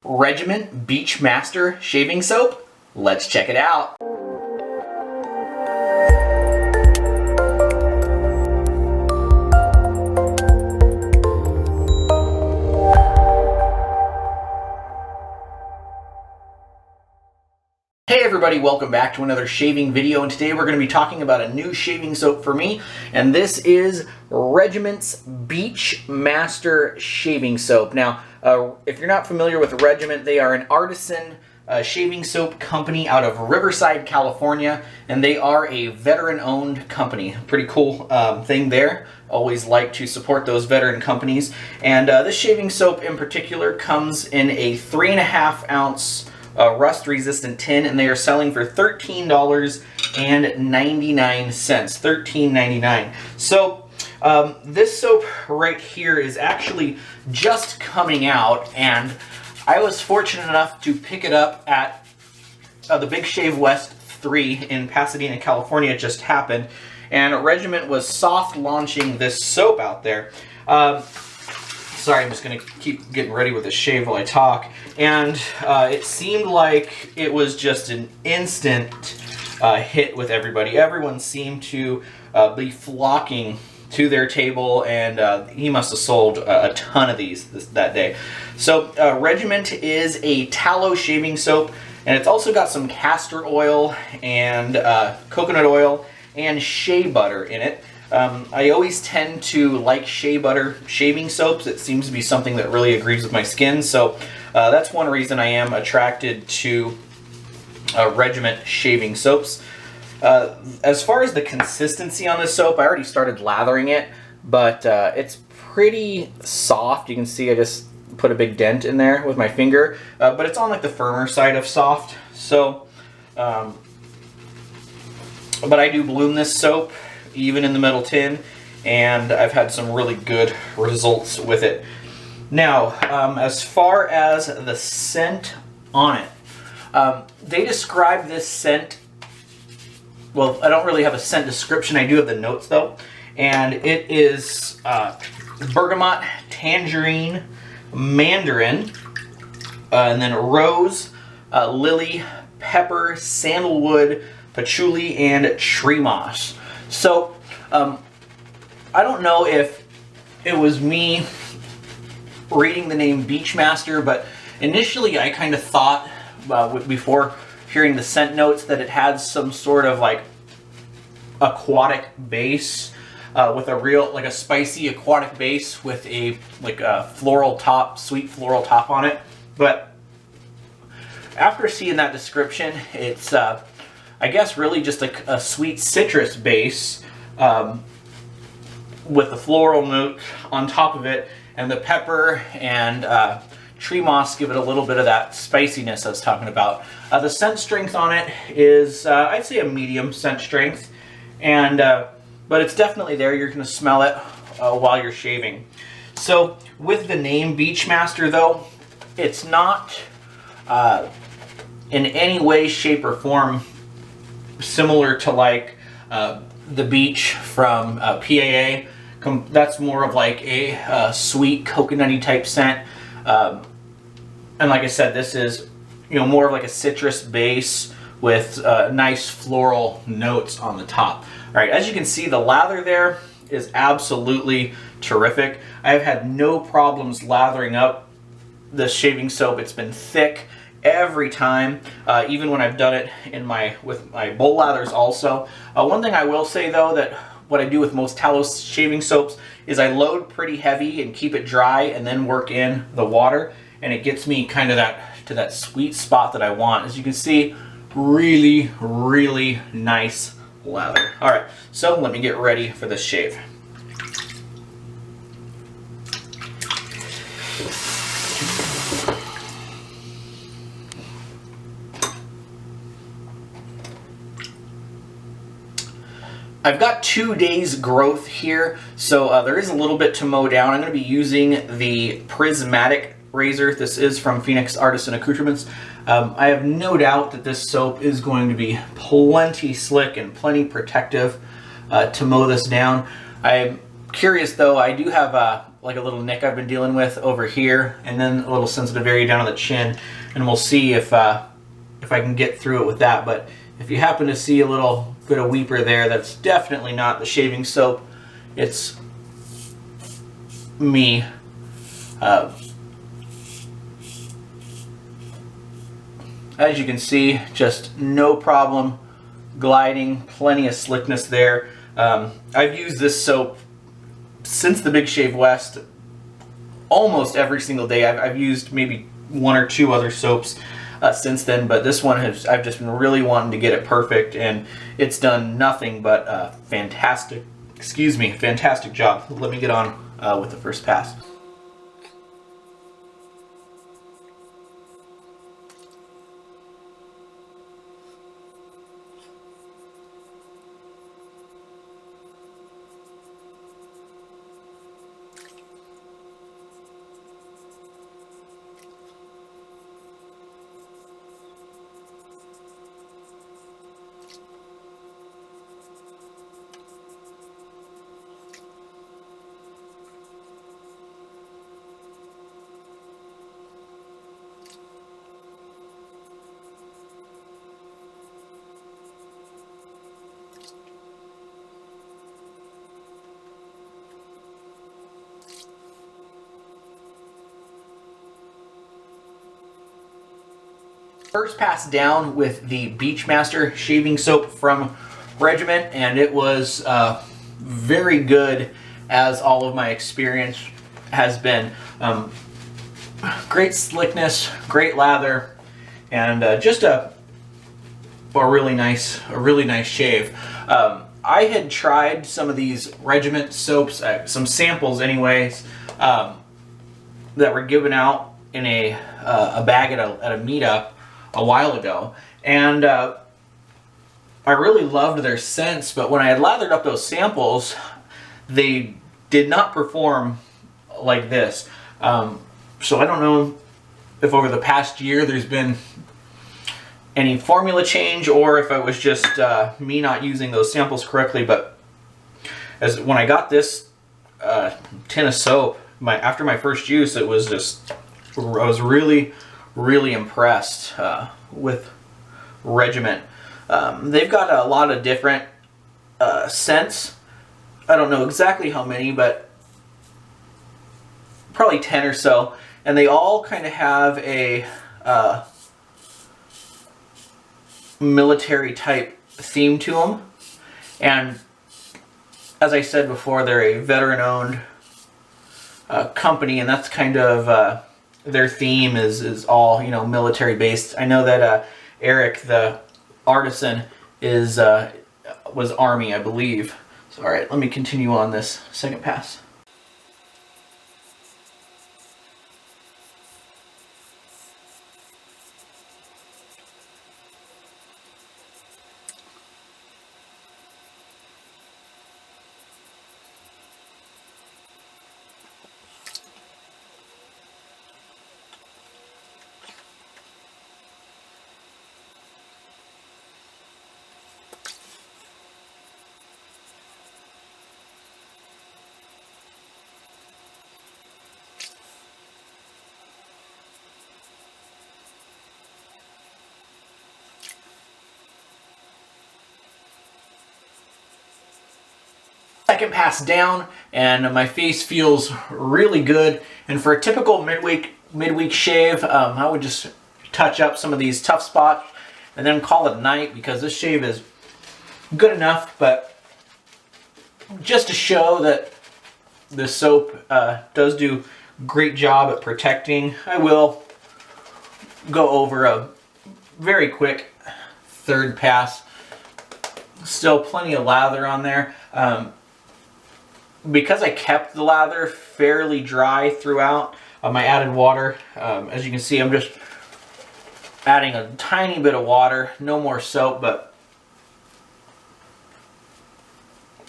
Regiment Beachmaster Shaving Soap? Let's check it out. Hey everybody, welcome back to another shaving video, and today we're going to be talking about a new shaving soap for me, and this is Regiment's Beachmaster Shaving Soap. Now, if you're not familiar with Regiment, they are an artisan shaving soap company out of Riverside, California, and they are a veteran-owned company. Pretty cool thing there. Always like to support those veteran companies, and this shaving soap in particular comes in a 3.5 ounce rust-resistant tin, and they are selling for $13.99. $13.99. So this soap right here is actually just coming out, and I was fortunate enough to pick it up at the Big Shave West 3 in Pasadena, California. It just happened, and Regiment was soft launching this soap out there. Sorry, I'm just going to keep getting ready with the shave while I talk. And it seemed like it was just an instant hit with everybody. Everyone seemed to be flocking to their table, and he must have sold a ton of these that day. So Regiment is a tallow shaving soap, and it's also got some castor oil and coconut oil and shea butter in it. I always tend to like shea butter shaving soaps. It seems to be something that really agrees with my skin, so that's one reason I am attracted to Regiment shaving soaps. As far as the consistency on this soap, I already started lathering it, but it's pretty soft. You can see I just put a big dent in there with my finger, but it's on like the firmer side of soft. So, but I do bloom this soap even in the metal tin, and I've had some really good results with it. Now, as far as the scent on it, they describe this scent, well, I don't really have a scent description, I do have the notes though, and it is bergamot, tangerine, mandarin, and then rose, lily, pepper, sandalwood, patchouli, and tree moss. So, I don't know if it was me reading the name Beachmaster, but initially I kind of thought, before hearing the scent notes, that it had some sort of like aquatic base, with a real, like a spicy aquatic base with a floral top, sweet floral top on it. But after seeing that description, it's I guess really just a sweet citrus base with the floral note on top of it, and the pepper and tree moss give it a little bit of that spiciness I was talking about. The scent strength on it is, I'd say, a medium scent strength, and but it's definitely there. You're going to smell it while you're shaving. So with the name Beachmaster though, it's not in any way, shape, or form similar to like the Beach from PAA. That's more of like a sweet coconutty type scent, and like I said, this is, you know, more of like a citrus base with nice floral notes on the top. All right, as you can see, the lather there is absolutely terrific. I have had no problems lathering up this shaving soap. It's been thick every time, even when I've done it with my bowl lathers also. One thing I will say though, that what I do with most tallow shaving soaps is I load pretty heavy and keep it dry and then work in the water, and it gets me kind of to that sweet spot that I want. As you can see, really, really nice lather. All right, so let me get ready for this shave. I've got 2 days growth here, so there is a little bit to mow down. I'm going to be using the prismatic razor. This is from Phoenix Artisan Accoutrements. I have no doubt that this soap is going to be plenty slick and plenty protective to mow this down. I'm curious though, I do have like a little nick I've been dealing with over here, and then a little sensitive area down on the chin, and we'll see if I can get through it with that. But if you happen to see a little bit of weeper there, that's definitely not the shaving soap. It's me. As you can see, just no problem gliding, plenty of slickness there. I've used this soap since the Big Shave West almost every single day. I've used maybe one or two other soaps since then, but this one I've just been really wanting to get it perfect, and it's done nothing but fantastic job. Let me get on with the first pass. First pass down with the Beachmaster shaving soap from Regiment, and it was very good, as all of my experience has been. Great slickness, great lather, and just a really nice shave. I had tried some of these Regiment soaps, some samples anyways, that were given out in a bag at a meetup a while ago, and I really loved their scents, but when I had lathered up those samples, they did not perform like this. So I don't know if over the past year there's been any formula change, or if it was just me not using those samples correctly, but when I got this tin of soap, after my first use, it was just, I was really impressed with Regiment. They've got a lot of different scents. I don't know exactly how many, but probably 10 or so, and they all kind of have a military type theme to them. And as I said before, they're a veteran owned company, and that's kind of their theme is all, you know, military based. I know that Eric, the artisan, was Army, I believe. So all right, let me continue on this second pass. Second pass down, and my face feels really good. And for a typical midweek shave, I would just touch up some of these tough spots and then call it a night, because this shave is good enough. But just to show that the soap does do a great job at protecting, I will go over a very quick third pass. Still plenty of lather on there. Because I kept the lather fairly dry throughout, I added water. As you can see, I'm just adding a tiny bit of water, no more soap, but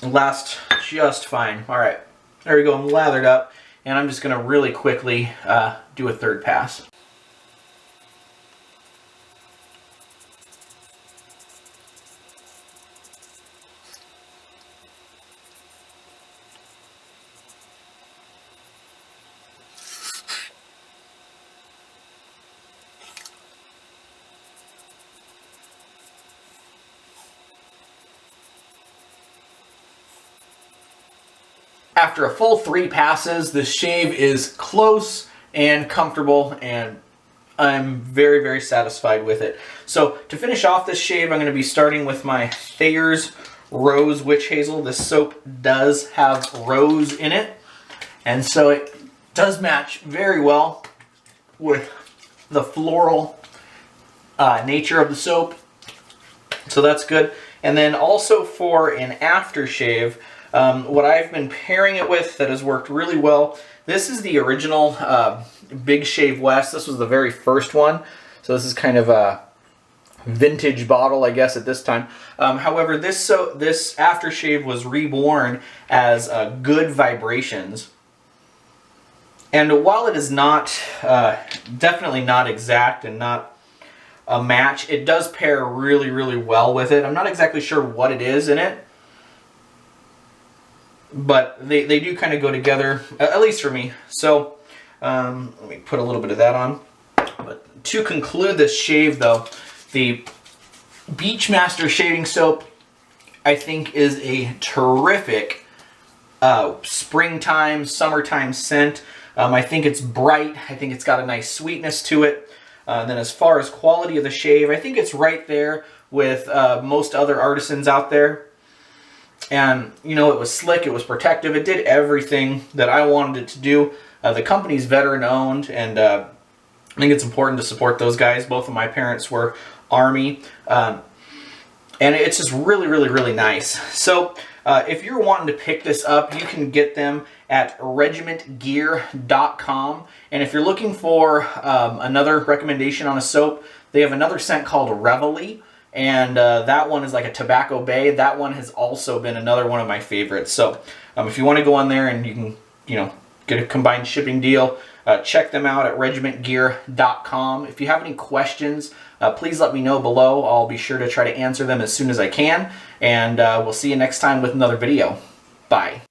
lasts just fine. All right, there we go, I'm lathered up, and I'm just gonna really quickly do a third pass. After a full 3 passes, the shave is close and comfortable, and I'm very, very satisfied with it. So to finish off this shave, I'm going to be starting with my Thayer's Rose Witch Hazel. This soap does have rose in it, and so it does match very well with the floral nature of the soap. So that's good. And then also for an aftershave, what I've been pairing it with that has worked really well, this is the original Big Shave West. This was the very first one. So this is kind of a vintage bottle, I guess, at this time. However, this aftershave was reborn as Good Vibrations. And while it is not, definitely not exact and not a match, it does pair really, really well with it. I'm not exactly sure what it is in it, but they do kind of go together, at least for me. So let me put a little bit of that on. But to conclude this shave, though, the Beachmaster shaving soap, I think, is a terrific springtime, summertime scent. I think it's bright. I think it's got a nice sweetness to it. Then as far as quality of the shave, I think it's right there with most other artisans out there. And, you know, it was slick, it was protective, it did everything that I wanted it to do. The company's veteran owned, and I think it's important to support those guys. Both of my parents were Army. And it's just really, really, really nice. So if you're wanting to pick this up, you can get them at regimentgear.com. And if you're looking for another recommendation on a soap, they have another scent called Reveille. And that one is like a Tobacco Bay. That one has also been another one of my favorites. So if you want to go on there and you can, you know, get a combined shipping deal, check them out at regimentgear.com. If you have any questions, please let me know below. I'll be sure to try to answer them as soon as I can. And we'll see you next time with another video. Bye.